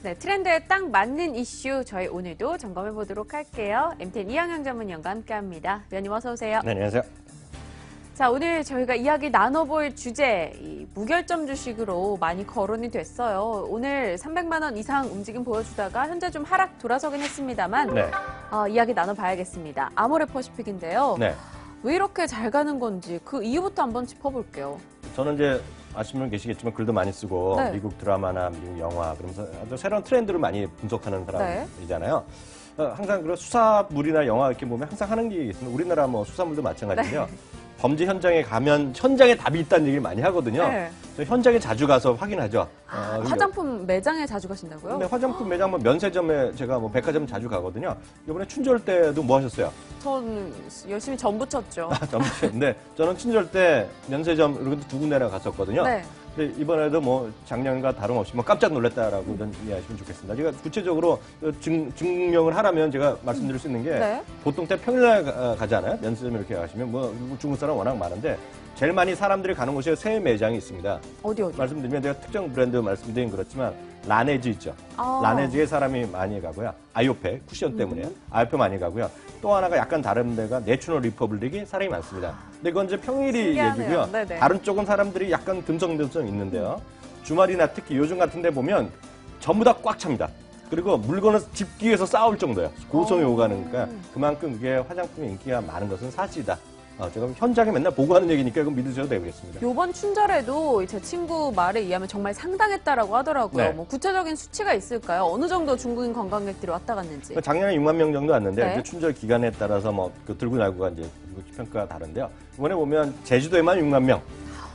네, 트렌드에 딱 맞는 이슈 저희 오늘도 점검해 보도록 할게요. MTN 이항영 전문위원과 함께합니다. 위원님 어서 오세요. 네, 안녕하세요. 자, 오늘 저희가 이야기 나눠볼 주제, 이 무결점 주식으로 많이 거론이 됐어요. 오늘 300만 원 이상 움직임 보여주다가 현재 좀 하락 돌아서긴 했습니다만 네. 이야기 나눠봐야겠습니다. 아모레퍼시픽인데요. 네. 왜 이렇게 잘 가는 건지 그 이유부터 한번 짚어볼게요. 저는 이제 아시는 분 계시겠지만 글도 많이 쓰고 네. 미국 드라마나 미국 영화 그러면서 아주 새로운 트렌드를 많이 분석하는 사람이잖아요. 항상 그런 수사물이나 영화 이렇게 보면 항상 하는 게 있습니다. 우리나라 뭐 수사물도 마찬가지인데요. 네. 범죄 현장에 가면 현장에 답이 있다는 얘기를 많이 하거든요. 네. 저 현장에 자주 가서 확인하죠. 화장품 매장에 자주 가신다고요? 근데 화장품 매장, 뭐 면세점에 제가 뭐 백화점 자주 가거든요. 이번에 춘절 때도 뭐 하셨어요? 전 열심히 전 붙였죠. 근데 저는 춘절 때 면세점 이런 두 군데나 갔었거든요. 네. 근데 이번에도 뭐 작년과 다름없이 뭐 깜짝 놀랐다라고 이해하시면 좋겠습니다. 제가 구체적으로 증명을 하라면 제가 말씀드릴 수 있는 게 네. 보통 때 평일날 가잖아요. 면세점 이렇게 가시면 뭐 중국 사람 워낙 많은데 제일 많이 사람들이 가는 곳에 새 매장이 있습니다. 어디? 말씀드리면 제가 특정 브랜드 말씀드리긴 그렇지만 라네즈 있죠. 아. 라네즈에 사람이 많이 가고요. 아이오페 쿠션 때문에 아이오페 많이 가고요. 또 하나가 약간 다른 데가 내셔널 리퍼블릭이 사람이 많습니다. 근데 그건 이제 평일이 신기하네요. 얘기고요. 네네. 다른 쪽은 사람들이 약간 듬성듬성 있는데요. 주말이나 특히 요즘 같은 데 보면 전부 다 꽉 찹니다. 그리고 물건을 집기 위해서 싸울 정도예요. 고성이 오가니까 그만큼 그게 화장품의 인기가 많은 것은 사실이다. 제가 현장에 맨날 보고 하는 얘기니까 그건 믿으셔도 되겠습니다. 요번 춘절에도 제 친구 말에 의하면 정말 상당했다라고 하더라고요. 네. 뭐 구체적인 수치가 있을까요? 어느 정도 중국인 관광객들이 왔다 갔는지. 작년에 6만 명 정도 왔는데 네. 그 춘절 기간에 따라서 뭐 그 들고 날고가 이제 평가가 다른데요. 이번에 보면 제주도에만 6만 명,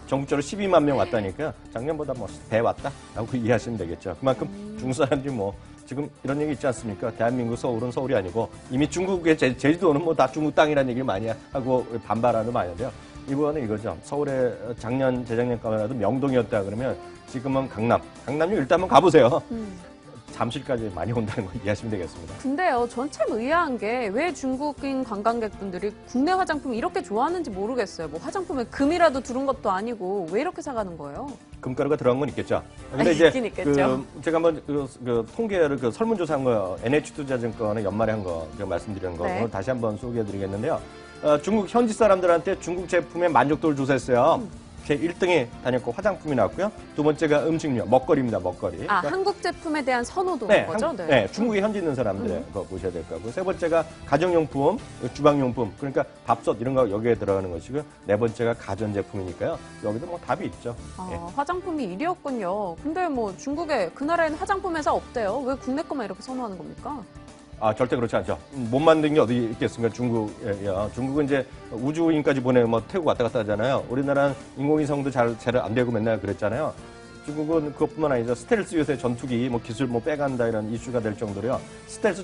전국적으로 12만 명 왔다니까 작년보다 뭐 배 왔다라고 이해하시면 되겠죠. 그만큼 중국 사람들이 뭐 지금 이런 얘기 있지 않습니까? 대한민국 서울은 서울이 아니고 이미 중국의 제주도는 뭐 다 중국 땅이라는 얘기를 많이 하고 반발하는 많은데요. 이번에 이거죠. 서울에 작년, 재작년까지만 해도 명동이었다 그러면 지금은 강남역 일단 한번 가보세요. 잠실까지 많이 온다는 거 이해하시면 되겠습니다. 근데요, 전 참 의아한 게 왜 중국인 관광객분들이 국내 화장품 이렇게 좋아하는지 모르겠어요. 뭐 화장품에 금이라도 두른 것도 아니고 왜 이렇게 사가는 거예요? 금가루가 들어간 건 있겠죠. 근데 이제 있긴 있겠죠. 제가 한번 그 통계를 설문조사한 거 NH투자증권의 연말에 한 거 제가 말씀드리는 거 네. 오늘 다시 한번 소개해드리겠는데요. 중국 현지 사람들한테 중국 제품의 만족도를 조사했어요. 제 1등이 단연코 화장품이 나왔고요. 두 번째가 음식료, 먹거리입니다. 먹거리. 그러니까 한국 제품에 대한 선호도인 네, 거죠? 네, 중국에 현지 있는 사람들 거 보셔야 될 거고. 세 번째가 가정용품, 주방용품, 그러니까 밥솥 이런 거 여기에 들어가는 것이고요. 네 번째가 가전제품이니까요. 여기도 뭐 답이 있죠. 예. 화장품이 1위였군요. 근데 뭐 중국에 그 나라에는 화장품 회사 없대요. 왜 국내 것만 이렇게 선호하는 겁니까? 절대 그렇지 않죠. 못 만든 게 어디 있겠습니까? 중국이요. 중국은 이제 우주인까지 뭐 태우고 왔다 갔다 하잖아요. 우리나라는 인공위성도 잘 안 되고 맨날 그랬잖아요. 중국은 그것뿐만 아니죠. 스텔스 요새 전투기 기술 빼간다 이런 이슈가 될 정도로요. 스텔스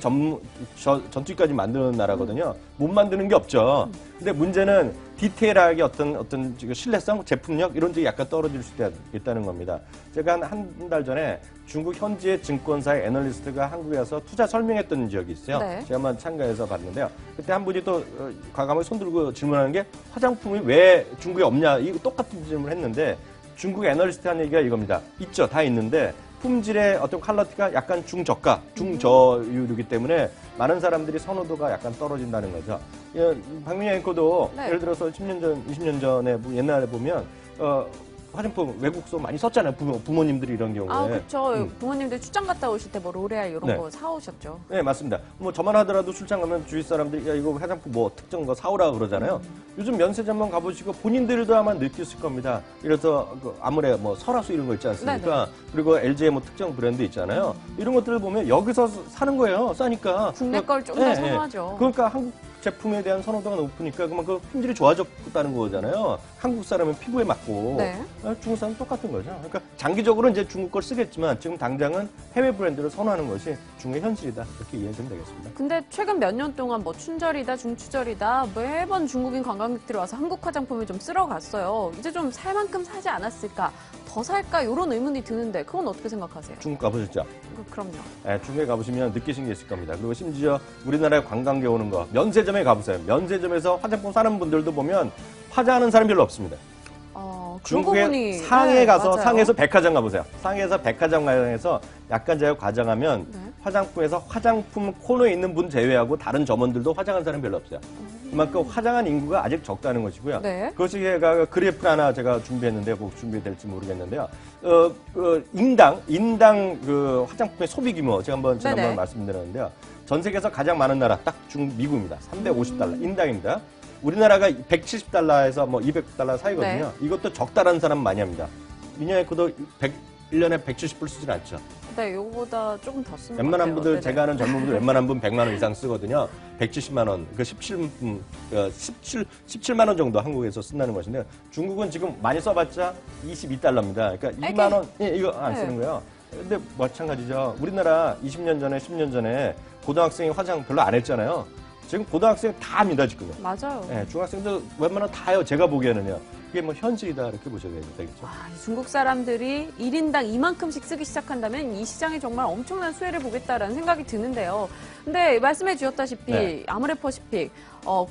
전투기까지 만드는 나라거든요. 못 만드는 게 없죠. 근데 문제는 디테일하게 어떤 신뢰성, 제품력 이런 쪽이 약간 떨어질 수 있다는 겁니다. 제가 한 달 전에 중국 현지의 증권사의 애널리스트가 한국에 와서 투자 설명했던 지역이 있어요. 네. 제가 한번 참가해서 봤는데요. 그때 한 분이 또 과감하게 손들고 질문하는 게 화장품이 왜 중국에 없냐 이거 똑같은 질문을 했는데 중국 애널리스트 한 얘기가 이겁니다. 있죠. 다 있는데 품질의 어떤 퀄리티가 약간 중저가, 중저율이기 때문에 많은 사람들이 선호도가 약간 떨어진다는 거죠. 박민희 앵커도 네. 예를 들어서 10년 전, 20년 전에 옛날에 보면 화장품 외국서 많이 썼잖아요. 부모님들이 이런 경우에. 그렇죠. 부모님들 출장 갔다 오실 때 뭐 로레알 이런 네. 거 사오셨죠. 네, 맞습니다. 뭐 저만 하더라도 출장 가면 주위 사람들이 야 이거 화장품 뭐 특정 거 사오라 그러잖아요. 요즘 면세점만 가보시고 본인들도 아마 느꼈을 겁니다. 이래서 아무래 뭐 설화수 이런 거 있지 않습니까? 네네. 그리고 LG의 뭐 특정 브랜드 있잖아요. 이런 것들을 보면 여기서 사는 거예요. 싸니까. 국내 걸 좀 더 선호하죠. 그러니까 한국 제품에 대한 선호도가 높으니까 그만큼 품질이 좋아졌다는 거잖아요. 한국 사람은 피부에 맞고 네. 중국 사람은 똑같은 거죠. 그러니까 장기적으로 이제 중국 걸 쓰겠지만 지금 당장은 해외 브랜드를 선호하는 것이 중국의 현실이다. 이렇게 이해하시면 되겠습니다. 근데 최근 몇 년 동안 뭐 춘절이다, 중추절이다 매번 중국인 관광객들이 와서 한국 화장품을 좀 쓸어갔어요. 이제 좀 살 만큼 사지 않았을까? 더 살까? 이런 의문이 드는데 그건 어떻게 생각하세요? 중국 가보셨죠? 그럼요. 네, 중국에 가보시면 느끼신 게 있을 겁니다. 그리고 심지어 우리나라에 관광객 오는 거 면세점에 가보세요. 면세점에서 화장품 사는 분들도 보면 화장하는 사람 별로 없습니다. 그러고 중국의 보니, 상해에 네, 가서 맞아요. 상해에서 백화점 가보세요. 상해에서 백화점 가서 약간 제가 과장하면 네. 화장품에서 화장품 코너에 있는 분 제외하고 다른 점원들도 화장한 사람이 별로 없어요. 그만큼 화장한 인구가 아직 적다는 것이고요. 네. 그것이 제가 그래프 하나 제가 준비했는데 꼭 준비될지 모르겠는데요. 인당 그 화장품의 소비 규모 제가 한번 지난번에 네네. 말씀드렸는데요. 전 세계에서 가장 많은 나라 딱 미국입니다. 350달러 인당입니다. 우리나라가 170달러에서 뭐 200달러 사이거든요. 네. 이것도 적다라는 사람 많이 합니다. 미녀의 코도 1년에 170불 쓰진 않죠. 네, 요거보다 조금 더 쓰는 것 웬만한 같아요. 분들, 네네. 제가 아는 젊은 분들 웬만한 분 100만 원 이상 쓰거든요. 170만 원, 그 17만 원 정도 한국에서 쓴다는 것인데 중국은 지금 많이 써봤자 22달러입니다. 그러니까 2만 원, 이거 안 쓰는 거예요. 근데 마찬가지죠. 우리나라 20년 전에, 10년 전에 고등학생이 화장 별로 안 했잖아요. 지금 고등학생 다 합니다, 지금. 맞아요. 네, 중학생도 웬만하면 다 해요. 제가 보기에는요. 그게 뭐 현실이다 이렇게 보셔야 되겠죠. 와, 이 중국 사람들이 1인당 이만큼씩 쓰기 시작한다면 이 시장이 정말 엄청난 수혜를 보겠다라는 생각이 드는데요. 근데 말씀해 주셨다시피 네. 아모레퍼시픽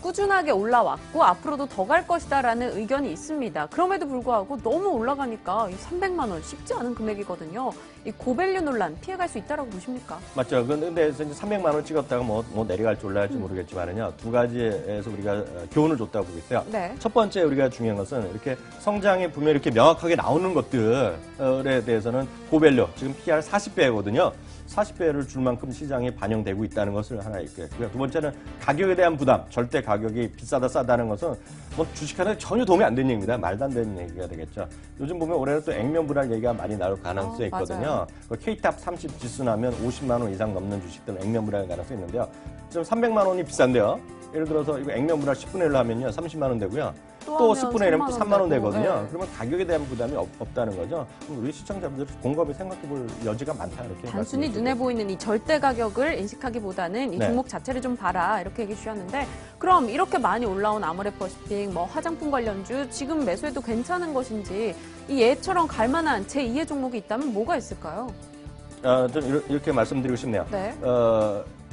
꾸준하게 올라왔고 앞으로도 더 갈 것이다라는 의견이 있습니다. 그럼에도 불구하고 너무 올라가니까 이 300만 원 쉽지 않은 금액이거든요. 이 고밸류 논란 피해갈 수 있다라고 보십니까? 맞죠. 근데 이제 300만 원 찍었다가 뭐 내려갈지 올라갈지 모르겠지만은요. 두 가지에서 우리가 교훈을 줬다고 보고 있어요. 네. 첫 번째 우리가 중요한 것은 이렇게 성장의 분명히 이렇게 명확하게 나오는 것들에 대해서는 고밸류, 지금 PR 40배거든요. 40배를 줄 만큼 시장에 반영되고 있다는 것을 하나 있고요. 두 번째는 가격에 대한 부담, 절대 가격이 비싸다 싸다는 것은 뭐 주식하는 데 전혀 도움이 안 되는 얘기입니다. 말도 안 되는 얘기가 되겠죠. 요즘 보면 올해는 또 액면 불황 얘기가 많이 나올 가능성이 있거든요. 맞아요. 그 K탑 30 지수 나면 50만 원 이상 넘는 주식들은 액면 불황의 가능성이 있는데요. 지금 300만 원이 비싼데요. 예를 들어서 이거 액면 불황 10분의 1로 하면요. 30만 원 되고요. 또 하면 10분의 1이면 또 3만 원 되고, 되거든요. 네. 그러면 가격에 대한 부담이 없다는 거죠. 그럼 우리 시청자분들 곰곰이 생각해 볼 여지가 많다. 이렇게 단순히 말씀드리죠. 눈에 보이는 이 절대 가격을 인식하기보다는 이 네. 종목 자체를 좀 봐라 이렇게 얘기 주셨는데 그럼 이렇게 많이 올라온 아모레퍼시픽 뭐 화장품 관련주 지금 매수해도 괜찮은 것인지 이 얘처럼 갈 만한 제2의 종목이 있다면 뭐가 있을까요? 좀 이렇게 말씀드리고 싶네요. 네.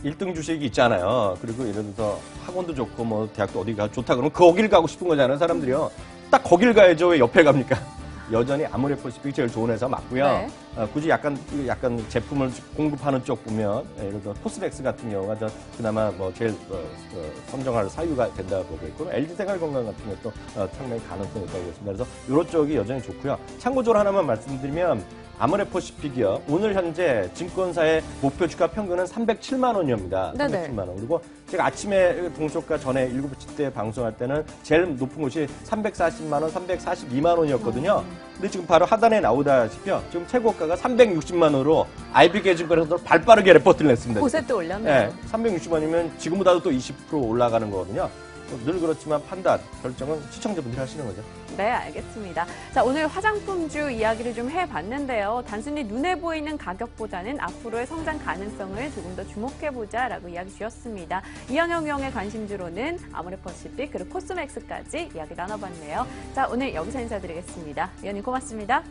1등 주식이 있잖아요. 그리고 예를 들어서 학원도 좋고 뭐 대학도 어디가 좋다 그러면 거길 가고 싶은 거잖아요. 사람들이요. 딱 거길 가야죠. 왜 옆에 갑니까? 여전히 아모레퍼시픽이 제일 좋은 회사 맞고요. 네. 굳이 약간 제품을 공급하는 쪽 보면 예를 들어 코스맥스 같은 경우가 그나마 뭐 제일 선정할 사유가 된다고 보고 있고 LG생활건강 같은 것도 상당히 가능성이 있다고 보겠습니다. 그래서 이런 쪽이 여전히 좋고요. 참고적으로 하나만 말씀드리면 아모레퍼시픽이요. 오늘 현재 증권사의 목표 주가 평균은 307만 원입니다. 네네. 307만 원. 그리고 제가 아침에 동시효과 전에 1997 때 방송할 때는 제일 높은 곳이 340만 원, 342만 원이었거든요. 근데 지금 바로 하단에 나오다시피요. 지금 최고가가 360만 원으로 IBK증권에서 발빠르게 레포트를 냈습니다. 곳에 또 올렸네요. 네, 360원이면 지금보다도 또 20% 올라가는 거거든요. 늘 그렇지만 판단, 결정은 시청자분들이 하시는 거죠. 네, 알겠습니다. 자, 오늘 화장품주 이야기를 좀 해봤는데요. 단순히 눈에 보이는 가격보다는 앞으로의 성장 가능성을 조금 더 주목해보자라고 이야기 주셨습니다. 이영영 위원의 관심주로는 아모레퍼시픽 그리고 코스맥스까지 이야기 나눠봤네요. 자, 오늘 여기서 인사드리겠습니다. 위원님 고맙습니다.